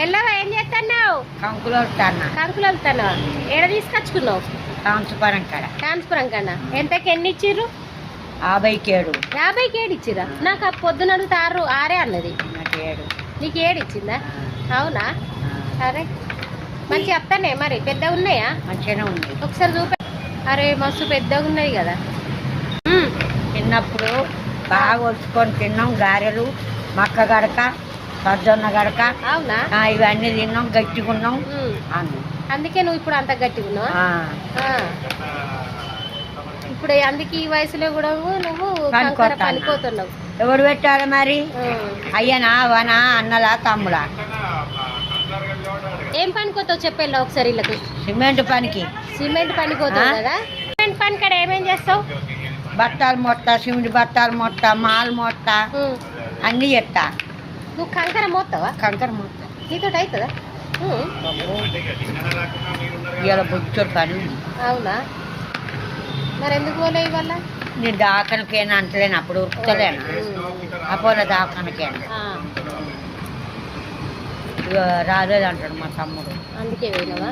ఎల్లవా ఏం చేస్తున్నావు? కంకులు వస్తాను. కంకులు వెళ్తున్నావా? ఏడ తీసుకొచ్చుకున్నావు? ట్రాన్స్పరం కాడ. ట్రాన్స్ఫరం కన్నా ఎంతకి ఎన్ని ఇచ్చిర్రు? 57. 50కి ఏడు ఇచ్చిరా? నాకు ఆ పొద్దున అడిగితే 6 అన్నది. నాకు 7. నీకు 7 ఇచ్చిందా? అవునా? సరే మంచి వస్తానే మరి. పెద్దగా ఉన్నాయా? మంచిగానే ఉంది. ఒకసారి చూపే. అరే మస్తు పెద్దగా ఉన్నాయి కదా. తిన్నప్పుడు బాగా వచ్చుకొని తిన్నాం. గారెలు, మక్క గడక, సజ్జొన్న గడక. అవునా? ఇవన్నీ తిన్నాం, గట్టిగున్నాం. అందుకే నువ్వు ఇప్పుడు అంత గట్టిగా ఉన్నావా? ఇప్పుడు అందుకే ఈ వయసులో కూడా నువ్వు పనిపోతున్నావు. ఎవరు పెట్టాలి మరి? అయ్యనా, వనా, అన్నలా, తమ్ముడా? ఏం పనిపోతావు చెప్పేళ్ళ ఒకసారి వీళ్ళకి. సిమెంట్ పనికి. సిమెంట్ పనిపోతావు కదా. సిమెంట్ పని కాడ ఏమేం చేస్తావు? బట్టాలు మొత్త, సిమెంట్ బట్టాలు మొత్త, మాల్ మొత్త, అన్నీ చెప్తా. నువ్వు కంకర మోస్తావా? కంకర మొత్త. నీతో అవుతుందా? ఇలా బొచ్చుడు పని. అవునా? మరి ఎందుకు పోలే ఇవాళ? నేను దాకనకేనా అంటలేను, అప్పుడు ఉరుకుతలేను. అపోలో దాకనకేనా రాలేదు అంటాడు మా తమ్ముడు. అందుకే పోయినావా?